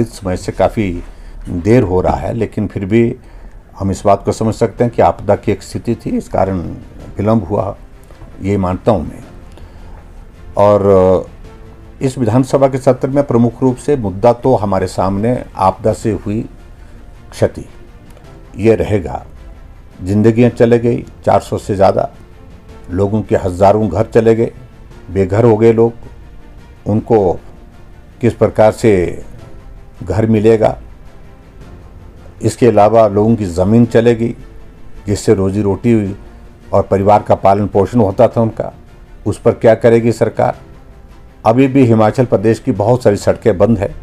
समय से काफ़ी देर हो रहा है, लेकिन फिर भी हम इस बात को समझ सकते हैं कि आपदा की एक स्थिति थी, इस कारण विलम्ब हुआ, ये मानता हूँ मैं। और इस विधानसभा के सत्र में प्रमुख रूप से मुद्दा तो हमारे सामने आपदा से हुई क्षति ये रहेगा। जिंदगियां चले गई, 400 से ज़्यादा लोगों के हज़ारों घर चले गए, बेघर हो गए लोग, उनको किस प्रकार से घर मिलेगा। इसके अलावा लोगों की ज़मीन चलेगी जिससे रोजी रोटी और परिवार का पालन पोषण होता था उनका, उस पर क्या करेगी सरकार। अभी भी हिमाचल प्रदेश की बहुत सारी सड़कें बंद है।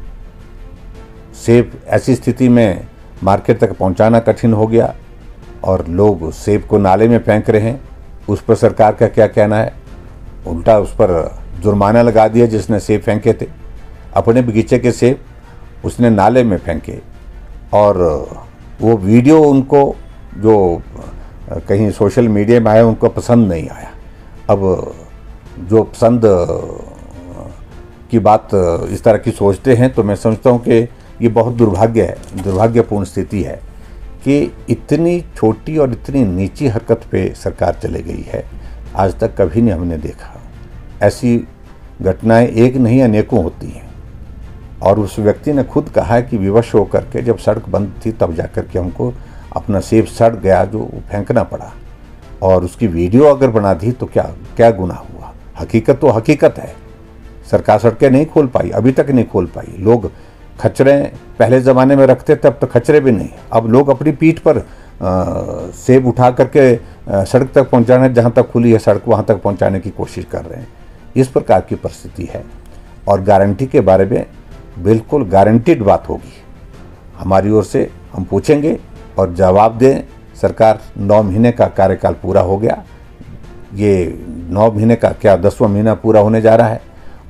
सेब ऐसी स्थिति में मार्केट तक पहुंचाना कठिन हो गया और लोग सेब को नाले में फेंक रहे हैं। उस पर सरकार का क्या कहना है? उल्टा उस पर जुर्माना लगा दिया जिसने सेब फेंके थे। अपने बगीचे के सेब उसने नाले में फेंके और वो वीडियो उनको जो कहीं सोशल मीडिया में आया उनको पसंद नहीं आया। अब जो पसंद की बात इस तरह की सोचते हैं तो मैं समझता हूँ कि ये बहुत दुर्भाग्यपूर्ण स्थिति है कि इतनी छोटी और इतनी नीची हरकत पे सरकार चले गई है। आज तक कभी नहीं हमने देखा। ऐसी घटनाएं एक नहीं अनेकों होती हैं और उस व्यक्ति ने खुद कहा है कि विवश होकर के जब सड़क बंद थी तब जाकर के हमको अपना सेब सड़ गया जो फेंकना पड़ा, और उसकी वीडियो अगर बना दी तो क्या गुनाह हुआ। हकीकत तो हकीकत है। सरकार सड़कें नहीं खोल पाई, अभी तक नहीं खोल पाई। लोग खच्चरे पहले ज़माने में रखते थे, अब तो खच्चरे भी नहीं। अब लोग अपनी पीठ पर सेब उठा करके सड़क तक पहुंचाने, जहां तक खुली है सड़क वहां तक पहुंचाने की कोशिश कर रहे हैं। इस प्रकार की परिस्थिति है और गारंटी के बारे में बिल्कुल गारंटीड बात होगी हमारी ओर से। हम पूछेंगे और जवाब दें। सरकार 9 महीने का कार्यकाल पूरा हो गया। ये 9 महीने का क्या 10वां महीना पूरा होने जा रहा है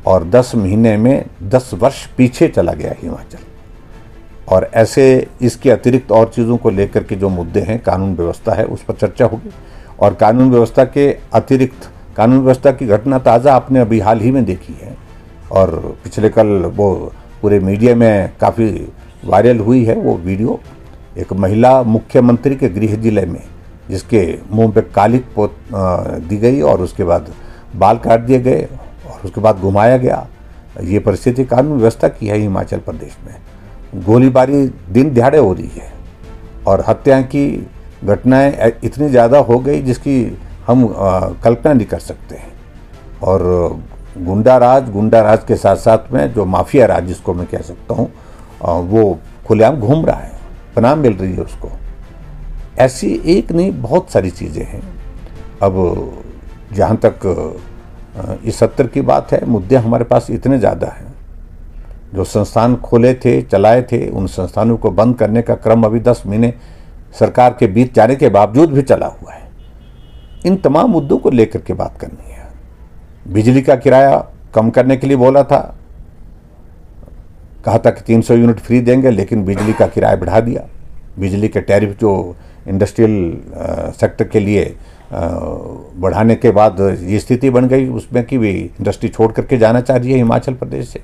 और 10 महीने में 10 वर्ष पीछे चला गया हिमाचल। और ऐसे इसके अतिरिक्त और चीज़ों को लेकर के जो मुद्दे हैं, कानून व्यवस्था है, उस पर चर्चा होगी। और कानून व्यवस्था के अतिरिक्त कानून व्यवस्था की घटना ताज़ा आपने अभी हाल ही में देखी है और पिछले कल वो पूरे मीडिया में काफ़ी वायरल हुई है वो वीडियो। एक महिला मुख्यमंत्री के गृह जिले में जिसके मुंह पे कालिक पोत दी गई और उसके बाद बाल काट दिए गए और उसके बाद घुमाया गया। ये परिस्थिति कानून व्यवस्था की है हिमाचल प्रदेश में। गोलीबारी दिन दिहाड़े हो रही है और हत्या की घटनाएं इतनी ज़्यादा हो गई जिसकी हम कल्पना नहीं कर सकते हैं। और गुंडा राज के साथ साथ में जो माफिया राज जिसको मैं कह सकता हूँ वो खुलेआम घूम रहा है, पनाह मिल रही है उसको। ऐसी एक नहीं बहुत सारी चीज़ें हैं। अब जहाँ तक इस सत्र की बात है, मुद्दे हमारे पास इतने ज़्यादा हैं। जो संस्थान खोले थे, चलाए थे, उन संस्थानों को बंद करने का क्रम अभी 10 महीने सरकार के बीत जाने के बावजूद भी चला हुआ है। इन तमाम मुद्दों को लेकर के बात करनी है। बिजली का किराया कम करने के लिए बोला था, कहा था कि 300 यूनिट फ्री देंगे, लेकिन बिजली का किराया बढ़ा दिया। बिजली के टैरिफ जो इंडस्ट्रियल सेक्टर के लिए बढ़ाने के बाद ये स्थिति बन गई उसमें कि वे इंडस्ट्री छोड़ करके जाना चाह रही है हिमाचल प्रदेश से।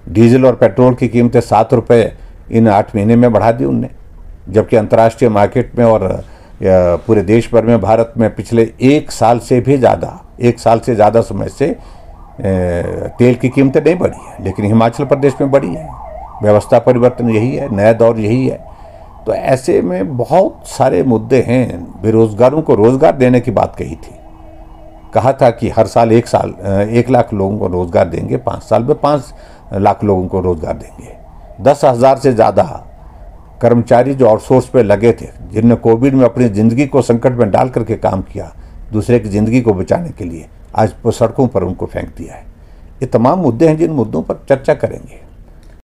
डीजल और पेट्रोल की कीमतें 7 रुपये इन 8 महीने में बढ़ा दी उनने, जबकि अंतर्राष्ट्रीय मार्केट में और पूरे देश भर में भारत में पिछले 1 साल से ज़्यादा समय से तेल की कीमतें नहीं बढ़ी है, लेकिन हिमाचल प्रदेश में बढ़ी है। व्यवस्था परिवर्तन यही है, नया दौर यही है। तो ऐसे में बहुत सारे मुद्दे हैं। बेरोजगारों को रोजगार देने की बात कही थी, कहा था कि हर साल 1 लाख लोगों को रोजगार देंगे, 5 साल में 5 लाख लोगों को रोजगार देंगे। 10,000 से ज़्यादा कर्मचारी जो आउटसोर्स पे लगे थे, जिनने कोविड में अपनी ज़िंदगी को संकट में डाल करके काम किया दूसरे की ज़िंदगी को बचाने के लिए, आज वो सड़कों पर उनको फेंक दिया है। ये तमाम मुद्दे हैं जिन मुद्दों पर चर्चा करेंगे।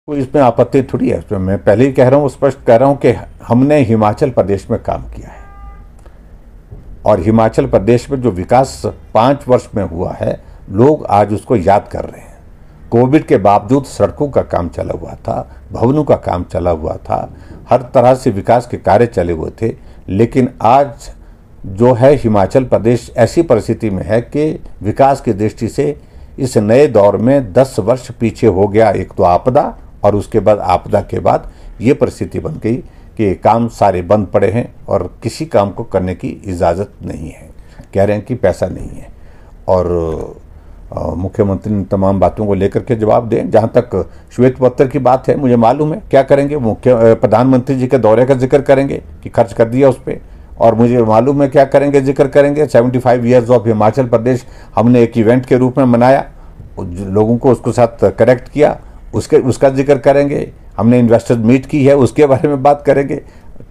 कोई इसमें आपत्ति थोड़ी है। इसमें मैं पहले ही कह रहा हूँ, स्पष्ट कह रहा हूँ कि हमने हिमाचल प्रदेश में काम किया है और हिमाचल प्रदेश में जो विकास 5 वर्ष में हुआ है, लोग आज उसको याद कर रहे हैं। कोविड के बावजूद सड़कों का काम चला हुआ था, भवनों का काम चला हुआ था, हर तरह से विकास के कार्य चले हुए थे। लेकिन आज जो है हिमाचल प्रदेश ऐसी परिस्थिति में है कि विकास की दृष्टि से इस नए दौर में 10 वर्ष पीछे हो गया। एक तो आपदा और उसके बाद आपदा के बाद ये परिस्थिति बन गई कि काम सारे बंद पड़े हैं और किसी काम को करने की इजाज़त नहीं है। कह रहे हैं कि पैसा नहीं है। और मुख्यमंत्री ने तमाम बातों को लेकर के जवाब दें। जहाँ तक श्वेत पत्र की बात है, मुझे मालूम है क्या करेंगे। प्रधानमंत्री जी के दौरे का जिक्र करेंगे कि खर्च कर दिया उस पर, और मुझे मालूम है क्या करेंगे, जिक्र करेंगे 75 ईयर्स ऑफ हिमाचल प्रदेश हमने एक इवेंट के रूप में मनाया, लोगों को उसके साथ कनेक्ट किया, उसका जिक्र करेंगे। हमने इन्वेस्टर्स मीट की है, उसके बारे में बात करेंगे।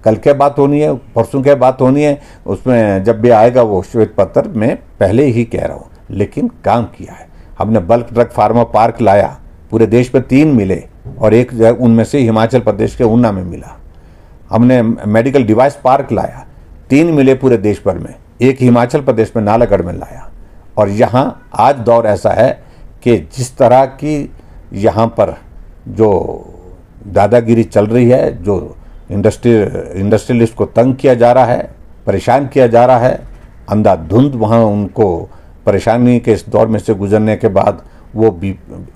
कल क्या बात होनी है, परसों क्या बात होनी है, उसमें जब भी आएगा वो श्वेत पत्र में पहले ही कह रहा हूँ। लेकिन काम किया है हमने। बल्क ड्रग फार्मा पार्क लाया, पूरे देश में 3 मिले और एक उनमें से हिमाचल प्रदेश के ऊना में मिला। हमने मेडिकल डिवाइस पार्क लाया, 3 मिले पूरे देश भर में, एक हिमाचल प्रदेश में नालागढ़ में लाया। और यहाँ आज दौर ऐसा है कि जिस तरह की यहाँ पर जो दादागिरी चल रही है, जो इंडस्ट्रियलिस्ट को तंग किया जा रहा है, परेशान किया जा रहा है, अंधाधुंध वहाँ उनको परेशानी के इस दौर में से गुजरने के बाद वो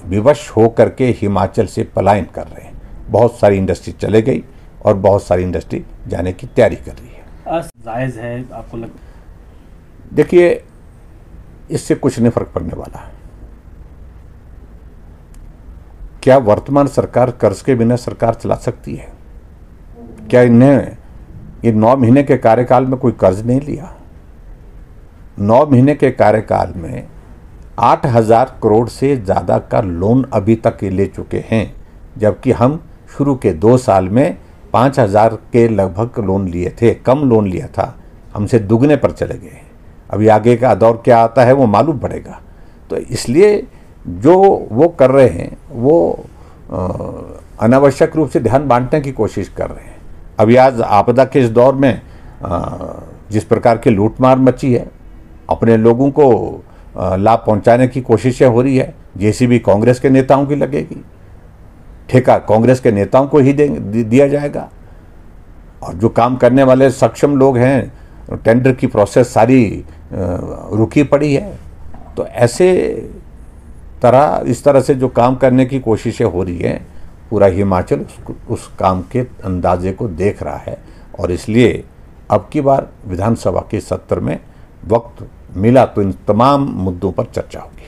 विवश हो करके हिमाचल से पलायन कर रहे हैं। बहुत सारी इंडस्ट्री चले गई और बहुत सारी इंडस्ट्री जाने की तैयारी कर रही है। जायज़ है आपको देखिए, इससे कुछ नहीं फर्क पड़ने वाला। क्या वर्तमान सरकार कर्ज के बिना सरकार चला सकती है? क्या इन्हें ये 9 महीने के कार्यकाल में कोई कर्ज नहीं लिया? 9 महीने के कार्यकाल में 8,000 करोड़ से ज़्यादा का लोन अभी तक ले चुके हैं, जबकि हम शुरू के 2 साल में 5,000 के लगभग लोन लिए थे। कम लोन लिया था, हमसे दुगने पर चले गए। अभी आगे का दौर क्या आता है वो मालूम पड़ेगा। तो इसलिए जो वो कर रहे हैं वो अनावश्यक रूप से ध्यान बांटने की कोशिश कर रहे हैं। अभी आज आपदा के इस दौर में जिस प्रकार की लूटमार मची है, अपने लोगों को लाभ पहुंचाने की कोशिशें हो रही है। जेसीबी कांग्रेस के नेताओं की लगेगी, ठेका कांग्रेस के नेताओं को ही दिया जाएगा, और जो काम करने वाले सक्षम लोग हैं, टेंडर की प्रोसेस सारी रुकी पड़ी है। तो इस तरह से जो काम करने की कोशिशें हो रही हैं, पूरा हिमाचल उस काम के अंदाजे को देख रहा है। और इसलिए अब की बार विधानसभा के सत्र में वक्त मिला तो इन तमाम मुद्दों पर चर्चा होगी।